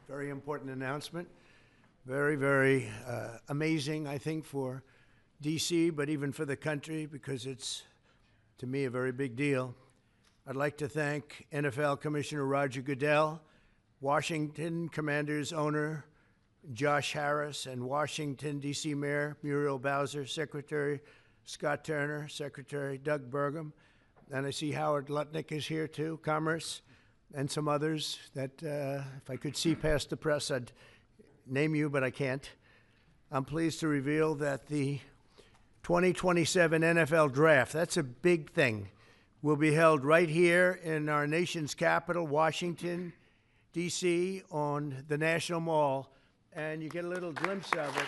Very important announcement. Very, very amazing, I think, for D.C., but even for the country, because it's, to me, a very big deal. I'd like to thank NFL Commissioner Roger Goodell, Washington Commanders owner Josh Harris, and Washington, D.C. Mayor Muriel Bowser, Secretary Scott Turner, Secretary Doug Burgum, and I see Howard Lutnick is here too, Commerce, and some others that if I could see past the press, I'd name you, but I can't. I'm pleased to reveal that the 2027 NFL Draft, that's a big thing, will be held right here in our nation's capital, Washington, D.C., on the National Mall, and you get a little glimpse of it.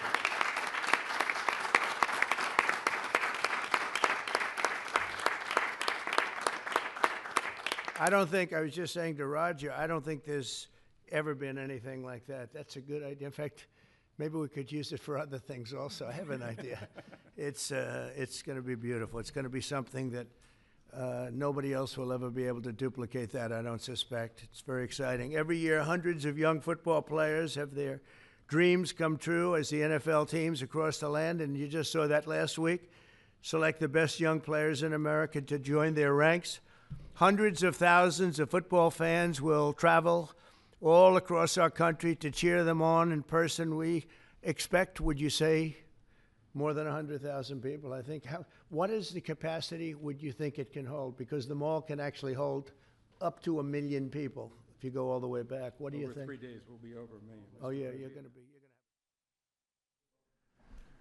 I was just saying to Roger, I don't think there's ever been anything like that. That's a good idea. In fact, maybe we could use it for other things also. I have an idea. It's going to be beautiful. It's going to be something that nobody else will ever be able to duplicate that, I don't suspect. It's very exciting. Every year, hundreds of young football players have their dreams come true as the NFL teams across the land, and you just saw that last week, select the best young players in America to join their ranks. Hundreds of thousands of football fans will travel all across our country to cheer them on in person. We expect, would you say, more than 100,000 people, I think. What is the capacity would you think it can hold? Because the mall can actually hold up to 1 million people if you go all the way back. What do you think? Over 3 days, we'll be over 1 million. Oh, yeah, you're going to be.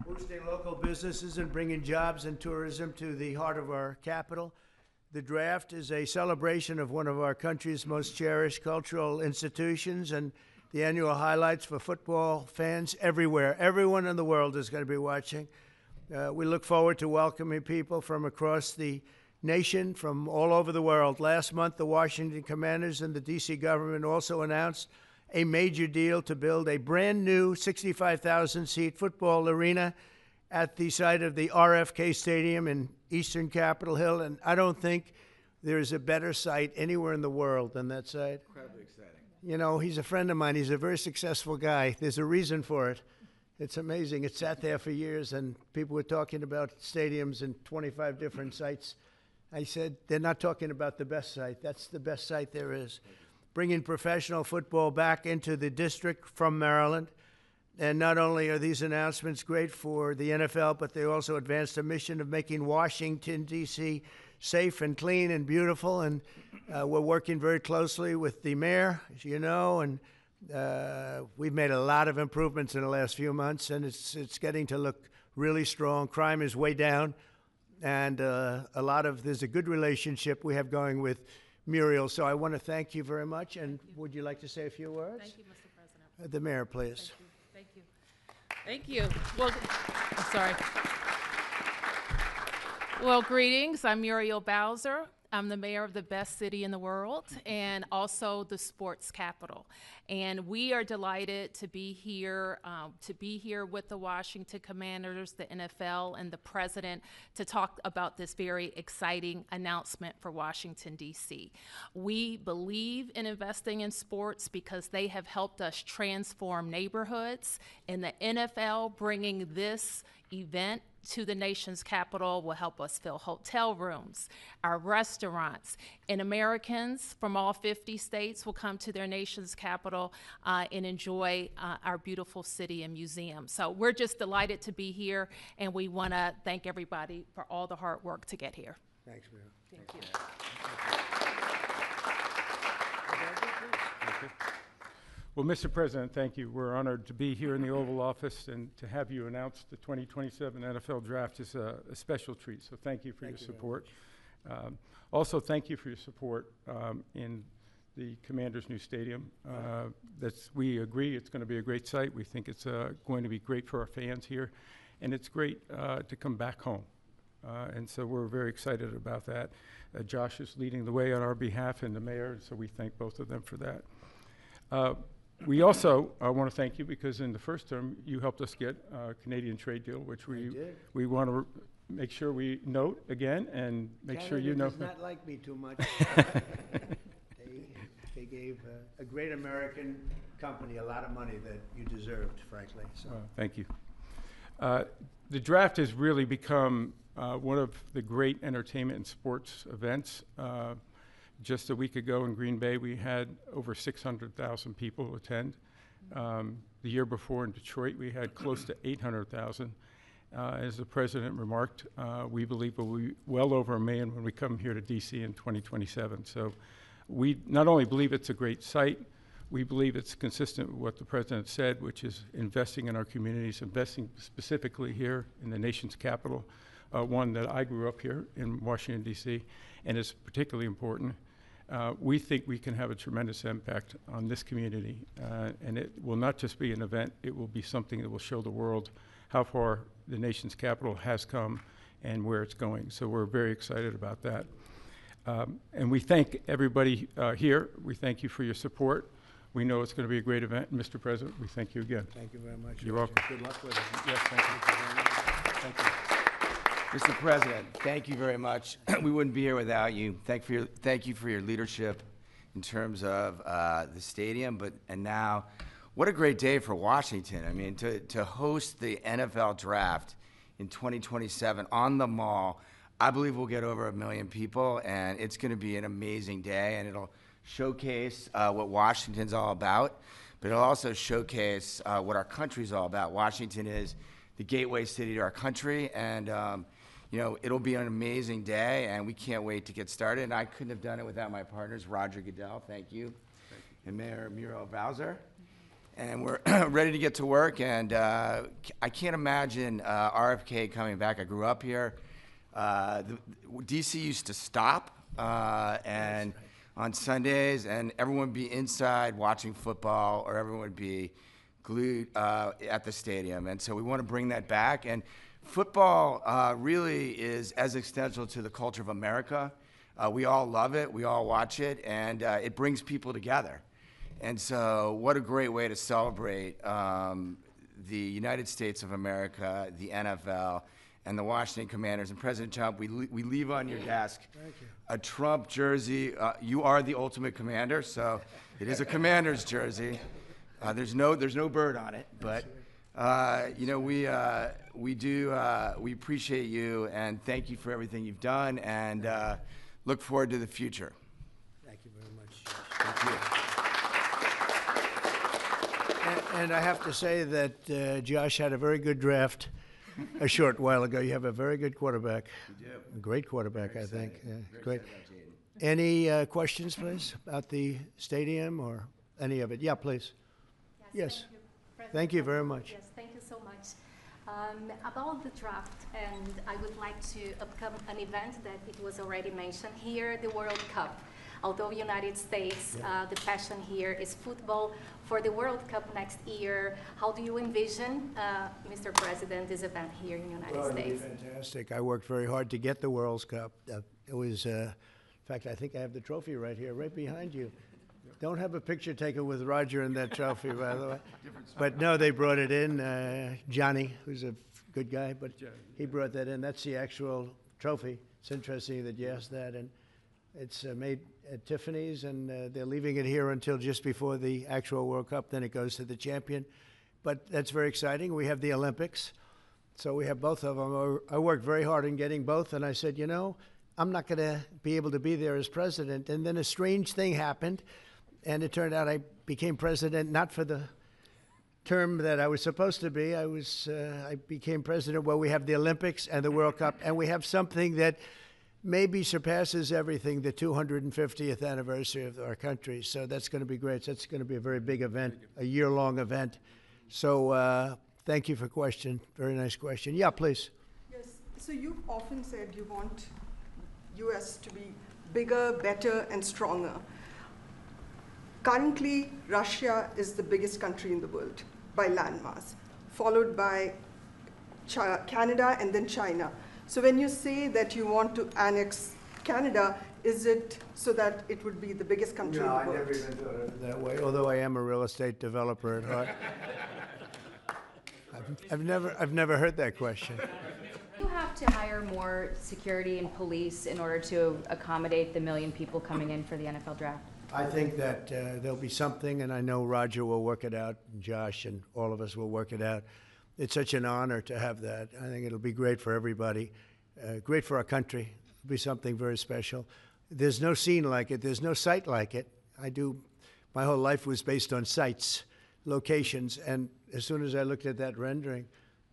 Boosting local businesses and bringing jobs and tourism to the heart of our capital. The draft is a celebration of one of our country's most cherished cultural institutions and the annual highlights for football fans everywhere. Everyone in the world is going to be watching. We look forward to welcoming people from across the nation, from all over the world. Last month, the Washington Commanders and the D.C. government also announced a major deal to build a brand new 65,000-seat football arena at the site of the RFK Stadium in Eastern Capitol Hill, and I don't think there's a better site anywhere in the world than that site. Incredibly exciting. You know, he's a friend of mine. He's a very successful guy. There's a reason for it. It's amazing. It sat there for years, and people were talking about stadiums in 25 different sites. I said, they're not talking about the best site. That's the best site there is. Bringing professional football back into the district from Maryland. And not only are these announcements great for the NFL, but they also advance the mission of making Washington, D.C. safe and clean and beautiful. And we're working very closely with the mayor, as you know, and we've made a lot of improvements in the last few months, and it's getting to look really strong. Crime is way down, and there's a good relationship we have going with Muriel. So I want to thank you very much. And would you like to say a few words? Thank you, Mr. President. The mayor, please. Thank you. Thank you. Well, I'm sorry. Well, greetings. I'm Muriel Bowser. I'm the mayor of the best city in the world and also the sports capital. And we are delighted to be here with the Washington Commanders, the NFL, and the president to talk about this very exciting announcement for Washington, D.C. We believe in investing in sports because they have helped us transform neighborhoods, and the NFL bringing this event to the nation's capital will help us fill hotel rooms, our restaurants, and Americans from all 50 states will come to their nation's capital and enjoy our beautiful city and museum. So we're just delighted to be here, and we want to thank everybody for all the hard work to get here. Thanks, Mayor. Thank you. Thank you. Well, Mr. President, thank you. We're honored to be here in the Oval Office, and to have you announce the 2027 NFL Draft is a special treat. So thank you for your support. Also, thank you for your support in the Commanders' new stadium. We agree it's going to be a great site. We think it's going to be great for our fans here, and it's great to come back home. And so we're very excited about that. Josh is leading the way on our behalf, and the mayor, so we thank both of them for that. We also want to thank you because in the first term, you helped us get a Canadian trade deal, which we want to make sure we note again and make sure you know. Canada does not like me too much. They gave gave a great American company a lot of money that you deserved, frankly. So. Thank you. The draft has really become one of the great entertainment and sports events. Just a week ago in Green Bay, we had over 600,000 people attend. The year before in Detroit, we had close to 800,000. As the president remarked, we believe we'll be well over 1 million when we come here to DC in 2027. So we not only believe it's a great site, we believe it's consistent with what the president said, which is investing in our communities, investing specifically here in the nation's capital, one that I grew up here in Washington, D.C., and is particularly important. We think we can have a tremendous impact on this community, and it will not just be an event, it will be something that will show the world how far the nation's capital has come and where it's going. So we're very excited about that. And we thank everybody here. We thank you for your support. We know it's going to be a great event. Mr. President, we thank you again. Thank you very much. You're welcome. Good luck with it. Yes, thank you. Thank you. Mr. President, thank you very much. We wouldn't be here without you. Thank you for your leadership in terms of the stadium, and now, what a great day for Washington. I mean, to host the NFL draft in 2027 on the Mall, I believe we'll get over 1 million people, and it's going to be an amazing day, and it'll showcase what Washington's all about, but it'll also showcase what our country's all about. Washington is the gateway city to our country, and you know, it'll be an amazing day, and we can't wait to get started. And I couldn't have done it without my partners, Roger Goodell, thank you, and Mayor Muriel Bowser. And we're ready to get to work, and I can't imagine RFK coming back. I grew up here. DC used to stop, and on Sundays, and everyone would be inside watching football, or everyone would be glued at the stadium. And so we want to bring that back. And football really is as essential to the culture of America. We all love it, we all watch it, and it brings people together. And so what a great way to celebrate the United States of America, the NFL, and the Washington Commanders. And President Trump, we leave on your desk a Trump jersey. You are the ultimate commander, so it is a Commander's jersey. There's no bird on it, but you know, we appreciate you, and thank you for everything you've done, and look forward to the future. Thank you very much. Thank you. And I have to say that Josh had a very good draft a short while ago. You have a very good quarterback. We do. A great quarterback, I think. Yeah, great. Excited about Jaden. Any questions, please, about the stadium or any of it? Yeah, please. Yes. Thank you, Thank you very much. Yes, thank you so much. About the draft, and I would like to upcome an event that it was already mentioned here, the World Cup. Although United States, the passion here is football. For the World Cup next year, how do you envision, Mr. President, this event here in the United States? It'll be fantastic. I worked very hard to get the World Cup. It was, in fact, I think I have the trophy right here, right behind you. Don't have a picture taken with Roger and that trophy, by the way. But no, they brought it in. Johnny, who's a good guy, but he brought that in. That's the actual trophy. It's interesting that you asked that. And it's made at Tiffany's, and they're leaving it here until just before the actual World Cup. Then it goes to the champion. But that's very exciting. We have the Olympics. So we have both of them. I worked very hard in getting both, and I said, you know, I'm not going to be able to be there as president. And then a strange thing happened. And it turned out I became president not for the term that I was supposed to be. I became president where we have the Olympics and the World Cup, and we have something that maybe surpasses everything, the 250th anniversary of our country. So that's going to be great. That's going to be a very big event, a year-long event. So thank you for the question. Very nice question. Yeah, please. Yes. So you've often said you want U.S. to be bigger, better, and stronger. Currently, Russia is the biggest country in the world by landmass, followed by Canada and then China. So when you say that you want to annex Canada, is it so that it would be the biggest country in the world? No, I never even thought of it that way, although I am a real estate developer at heart. I've never heard that question. Do you have to hire more security and police in order to accommodate the 1 million people coming in for the NFL draft? I think that there'll be something, and I know Roger will work it out, and Josh and all of us will work it out. It's such an honor to have that. I think it'll be great for everybody, great for our country. It'll be something very special. There's no scene like it. There's no site like it. My whole life was based on sites, locations, and as soon as I looked at that rendering,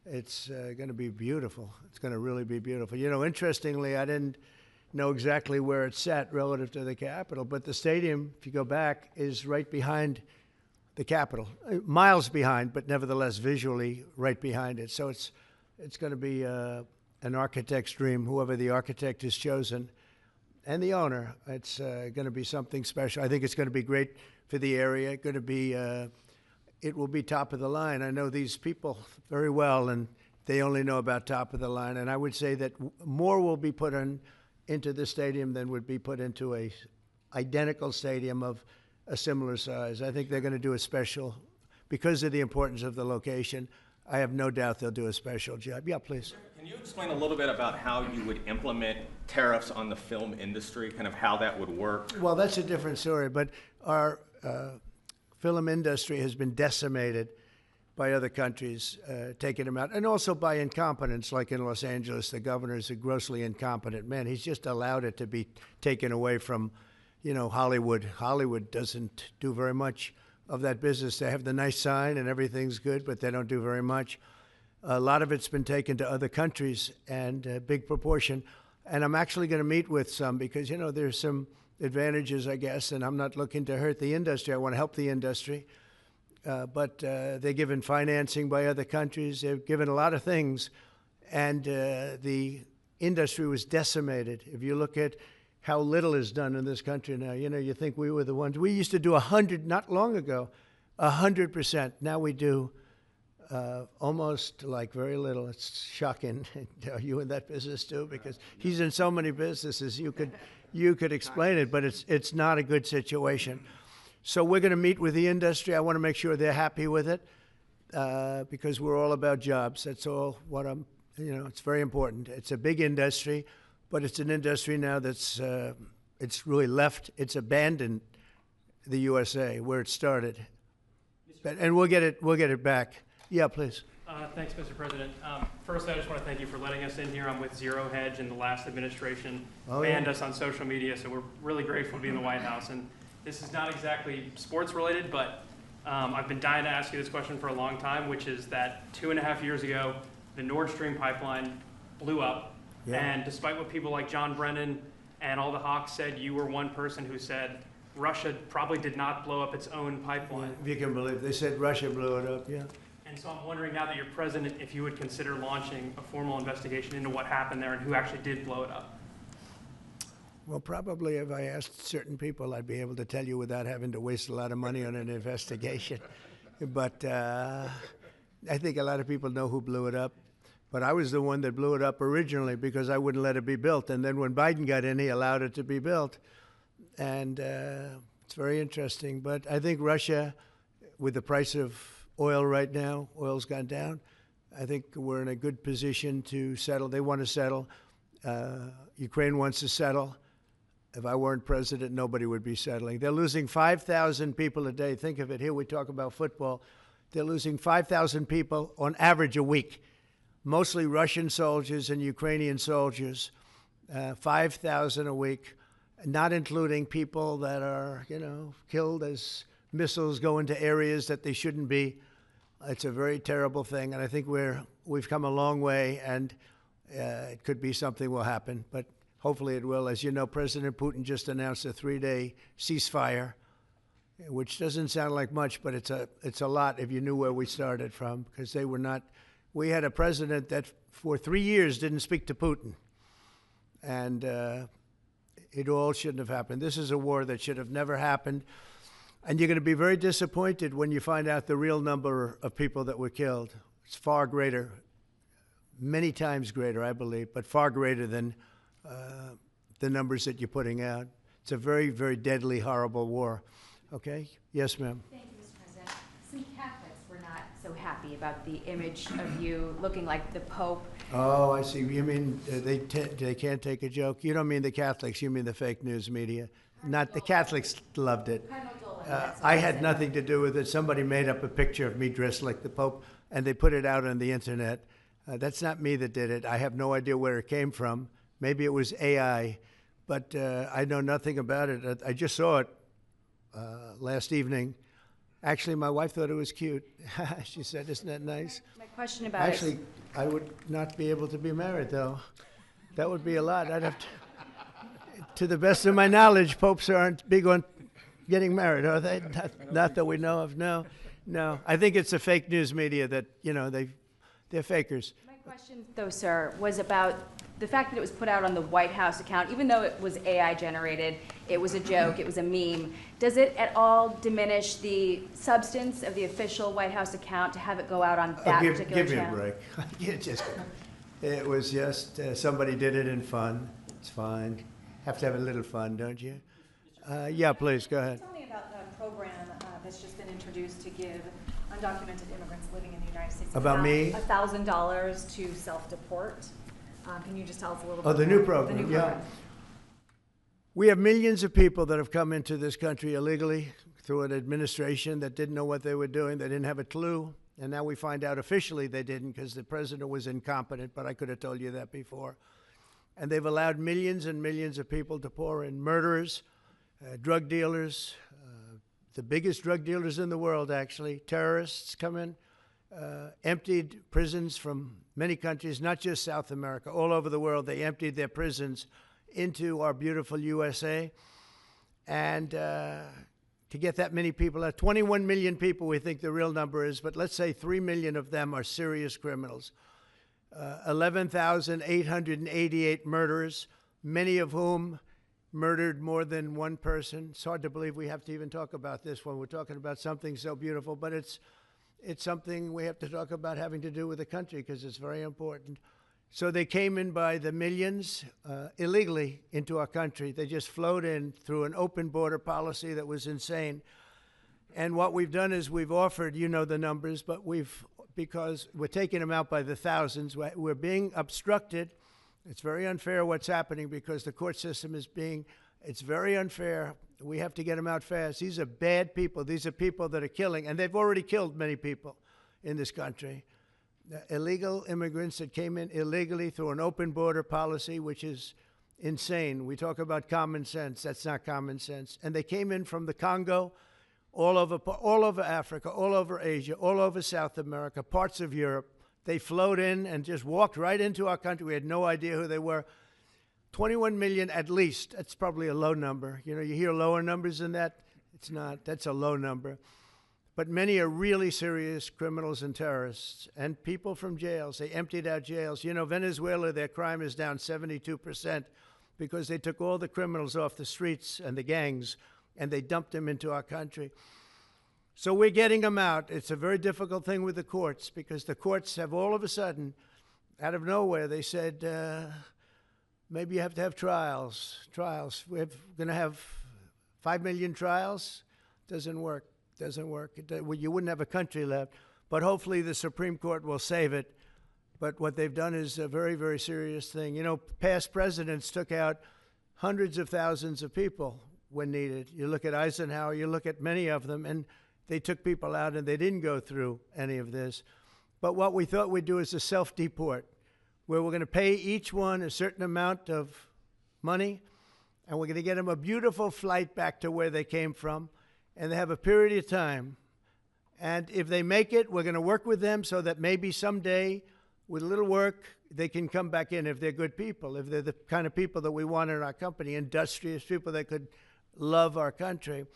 it's going to be beautiful. It's going to really be beautiful. You know, interestingly, I didn't know exactly where it's sat relative to the Capitol, but the stadium, if you go back, is right behind the Capitol, miles behind, but nevertheless visually right behind it. So it's going to be an architect's dream, whoever the architect is chosen, and the owner. It's going to be something special. I think it's going to be great for the area. Going to be, it will be top of the line. I know these people very well, and they only know about top of the line. And I would say that more will be put into the stadium than would be put into a identical stadium of a similar size. I think they're going to do a special, because of the importance of the location. I have no doubt they'll do a special job. Yeah, please. Can you explain a little bit about how you would implement tariffs on the film industry, kind of how that would work? Well, that's a different story, but our film industry has been decimated by other countries taking them out, and also by incompetence, like in Los Angeles. The governor is a grossly incompetent man. He's just allowed it to be taken away from, you know, Hollywood. Hollywood doesn't do very much of that business. They have the nice sign and everything's good, but they don't do very much. A lot of it's been taken to other countries, and a big proportion. And I'm actually going to meet with some because, you know, there's some advantages, I guess, and I'm not looking to hurt the industry. I want to help the industry. But they're given financing by other countries. They're given a lot of things, and the industry was decimated. If you look at how little is done in this country now, you know, you think we were the ones. We used to do 100, not long ago, 100%. Now we do almost like very little. It's shocking. Are you in that business too? Because he's in so many businesses. You could explain it, but it's not a good situation. So we're going to meet with the industry. I want to make sure they're happy with it because we're all about jobs. That's all what it's very important. It's a big industry, but it's an industry now that's, it's really left, it's abandoned the USA where it started. And we'll get it back. Yeah, please. Thanks, Mr. President. First, I just want to thank you for letting us in here. I'm with Zero Hedge, and the last administration banned us on social media, so we're really grateful to be in the White House. And this is not exactly sports related, but I've been dying to ask you this question for a long time, which is that 2.5 years ago, the Nord Stream pipeline blew up. Yeah. And despite what people like John Brennan and all the hawks said, you were one person who said Russia probably did not blow up its own pipeline. Yeah, if you can believe, they said Russia blew it up, yeah. And so I'm wondering, now that you're president, if you would consider launching a formal investigation into what happened there and who actually did blow it up. Well, probably if I asked certain people, I'd be able to tell you without having to waste a lot of money on an investigation. But I think a lot of people know who blew it up. But I was the one that blew it up originally because I wouldn't let it be built. And then when Biden got in, he allowed it to be built. And it's very interesting. But I think Russia, with the price of oil right now, oil's gone down, I think we're in a good position to settle. They want to settle. Ukraine wants to settle. If I weren't president, nobody would be settling. They're losing 5,000 people a day. Think of it. Here we talk about football. They're losing 5,000 people on average a week, mostly Russian soldiers and Ukrainian soldiers, 5,000 a week, not including people that are, killed as missiles go into areas that they shouldn't be. It's a very terrible thing, and I think we've come a long way, and it could be something will happen, but hopefully it will. As you know, President Putin just announced a 3-day ceasefire, which doesn't sound like much, but it's a lot if you knew where we started from, because they were not. We had a president that for 3 years didn't speak to Putin, and it all shouldn't have happened. This is a war that should have never happened, and you're going to be very disappointed when you find out the real number of people that were killed. It's far greater, many times greater, I believe, but far greater than the numbers that you're putting out. It's a very, very deadly, horrible war. Okay? Yes, ma'am. Thank you, Mr. President. Some Catholics were not so happy about the image of you looking like the Pope. Oh, I see. You mean they can't take a joke? You don't mean the Catholics. You mean the fake news media. not the Catholics loved it. I had nothing to do with it. Somebody made up a picture of me dressed like the Pope, and they put it out on the internet. That's not me that did it. I have no idea where it came from. Maybe it was AI, but I know nothing about it. I just saw it last evening. Actually, my wife thought it was cute. She said, "Isn't that nice?" My question about Actually, I would not be able to be married, though. That would be a lot. I'd have to the best of my knowledge, popes aren't big on getting married, are they? Not that we know of. No. I think it's the fake news media that, they're fakers. My question, though, sir, was about the fact that it was put out on the White House account. Even though it was AI generated, it was a joke, it was a meme. Does it at all diminish the substance of the official White House account to have it go out on that particular give channel? me a break. It was just somebody did it in fun. It's fine. Have to have a little fun, don't you? Yeah, please, go ahead. Tell me about the program that's just been introduced to give undocumented immigrants living in the United States About me? $1,000 to self-deport. Can you just tell us a little bit? Oh, the more? new program, The new yeah. program. We have millions of people that have come into this country illegally through an administration that didn't know what they were doing. They didn't have a clue. And now we find out officially they didn't because the president was incompetent, but I could have told you that before. And they've allowed millions and millions of people to pour in. Murderers, drug dealers, the biggest drug dealers in the world, actually, terrorists come in, emptied prisons from many countries, not just South America, all over the world. They emptied their prisons into our beautiful USA. And to get that many people out, 21 million people we think the real number is, but let's say 3 million of them are serious criminals. 11,888 murderers, many of whom murdered more than one person. It's hard to believe we have to even talk about this when we're talking about something so beautiful, but it's something we have to talk about having to do with the country because it's very important. So they came in by the millions illegally into our country. They just flowed in through an open border policy that was insane. And what we've done is we've offered, you know the numbers, but because we're taking them out by the thousands, we're being obstructed. It's very unfair what's happening because the court system it's very unfair. We have to get them out fast. These are bad people. These are people that are killing, and they've already killed many people in this country. Illegal immigrants that came in illegally through an open border policy, which is insane. We talk about common sense. That's not common sense. And they came in from the Congo, all over Africa, all over Asia, all over South America, parts of Europe. They flowed in and just walked right into our country. We had no idea who they were. 21 million at least. That's probably a low number. You hear lower numbers than that. It's not. That's a low number. But many are really serious criminals and terrorists and people from jails. They emptied out jails. Venezuela, their crime is down 72% because they took all the criminals off the streets and the gangs and they dumped them into our country. So we're getting them out. It's a very difficult thing with the courts because the courts have all of a sudden, out of nowhere, they said, maybe you have to have trials. We're going to have 5 million trials. Doesn't work. You wouldn't have a country left. But hopefully the Supreme Court will save it. But what they've done is a very, very serious thing. Past presidents took out hundreds of thousands of people when needed. You look at Eisenhower, you look at many of them, and they took people out and they didn't go through any of this. But what we thought we'd do is a self-deport, where we're going to pay each one a certain amount of money, and we're going to get them a beautiful flight back to where they came from, and they have a period of time. And if they make it, we're going to work with them so that maybe someday, with a little work, they can come back in if they're good people, if they're the kind of people that we want in our company, industrious people that could love our country.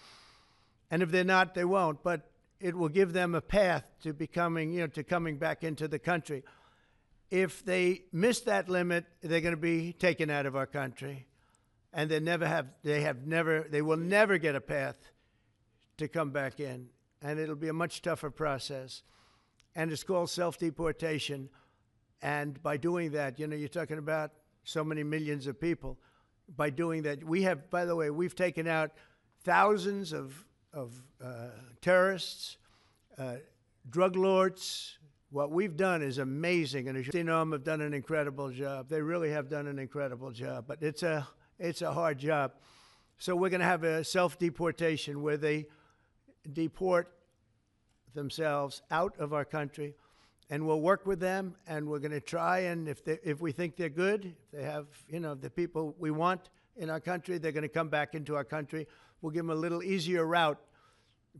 And if they're not, they won't. But it will give them a path to becoming, to coming back into the country. If they miss that limit, they're going to be taken out of our country. And they will never get a path to come back in. And it'll be a much tougher process. And it's called self-deportation. And by doing that, you're talking about so many millions of people. By doing that, we've taken out thousands of terrorists, drug lords. What we've done is amazing, and Shalom have done an incredible job. They really have done an incredible job, but it's a hard job. So we're going to have a self-deportation where they deport themselves out of our country, and we'll work with them, and we're going to try, and if we think they're good, if they have, the people we want in our country, they're going to come back into our country. We'll give them a little easier route.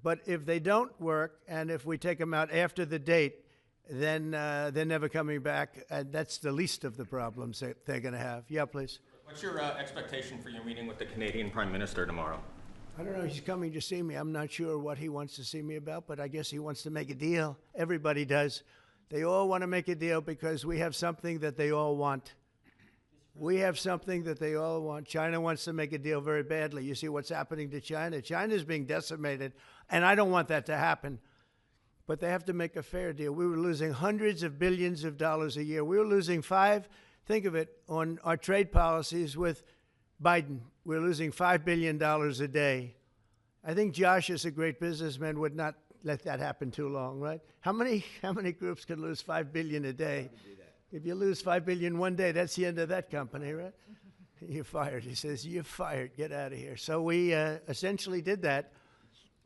But if they don't work, and if we take them out after the date, then they're never coming back, and that's the least of the problems that they're going to have. Yeah, please. What's your expectation for your meeting with the Canadian Prime Minister tomorrow? I don't know. He's coming to see me. I'm not sure what he wants to see me about, but I guess he wants to make a deal. Everybody does. They all want to make a deal because we have something that they all want. We have something that they all want. China wants to make a deal very badly. You see what's happening to China. China's being decimated, and I don't want that to happen. But they have to make a fair deal. We were losing hundreds of billions of dollars a year. We were losing think of it, on our trade policies with Biden. We're losing $5 billion a day. I think Josh, as a great businessman, would not let that happen too long, right? How many groups could lose $5 billion a day? If you lose $5 billion one day, that's the end of that company, right? You're fired. He says, you're fired. Get out of here. So we essentially did that,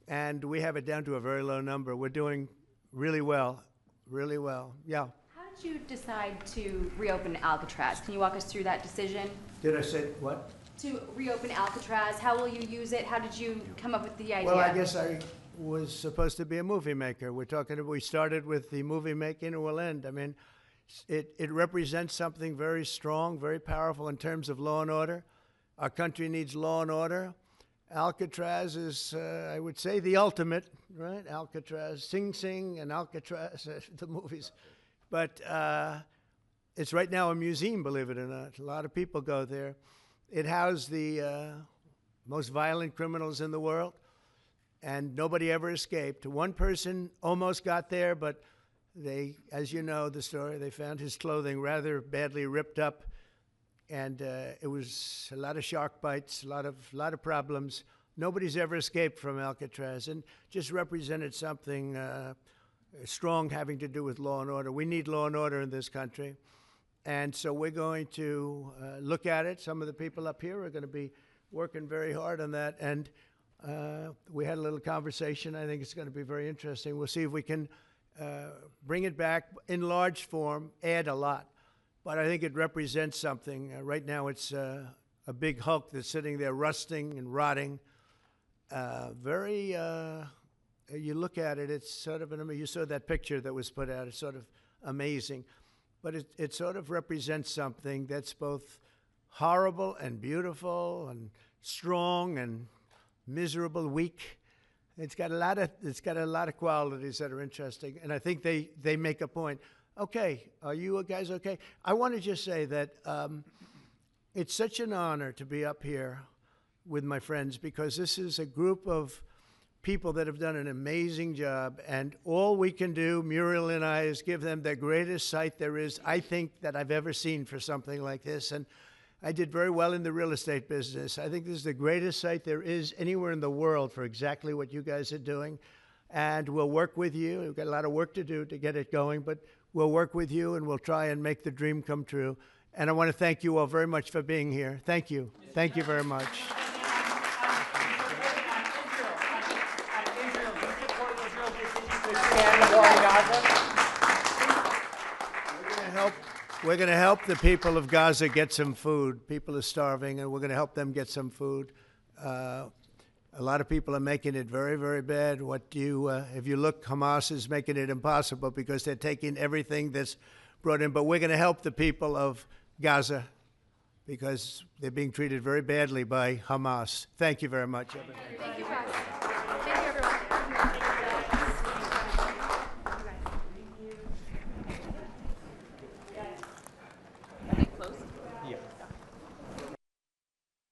and we have it down to a very low number. We're doing really well, really well. Yeah. How did you decide to reopen Alcatraz? Can you walk us through that decision? Did I say what? To reopen Alcatraz, how will you use it? How did you come up with the idea? Well, I guess I was supposed to be a movie maker. We started with the movie making, and we'll end. I mean, it represents something very strong, very powerful in terms of law and order. Our country needs law and order. Alcatraz is, I would say, the ultimate, right? Alcatraz, Sing Sing and Alcatraz, the movies. But it's right now a museum, believe it or not. A lot of people go there. It housed the most violent criminals in the world, and nobody ever escaped. One person almost got there, but they, as you know the story, they found his clothing rather badly ripped up, and it was a lot of shark bites, a lot of problems. Nobody's ever escaped from Alcatraz, and just represented something strong having to do with law and order. We need law and order in this country. And so we're going to look at it. Some of the people up here are going to be working very hard on that. And we had a little conversation. I think it's going to be very interesting. We'll see if we can bring it back in large form, add a lot. But I think it represents something. Right now it's a big hulk that's sitting there rusting and rotting. You look at it, it's sort of, you saw that picture that was put out. It's sort of amazing. But it sort of represents something that's both horrible and beautiful and strong and miserable, weak. It's got a lot of qualities that are interesting, and I think they make a point. Okay, are you guys okay? I want to just say that it's such an honor to be up here with my friends, because this is a group of people that have done an amazing job, and all we can do, Muriel and I, is give them the greatest sight there is, I think, that I've ever seen for something like this. And I did very well in the real estate business. I think this is the greatest site there is anywhere in the world for exactly what you guys are doing. And we'll work with you. We've got a lot of work to do to get it going, but we'll work with you, and we'll try and make the dream come true. And I want to thank you all very much for being here. Thank you. Thank you very much. We're going to help the people of Gaza get some food. People are starving, and we're going to help them get some food. A lot of people are making it very, very bad. If you look, Hamas is making it impossible because they're taking everything that's brought in. But we're going to help the people of Gaza because they're being treated very badly by Hamas. Thank you very much. Thank you, Pastor.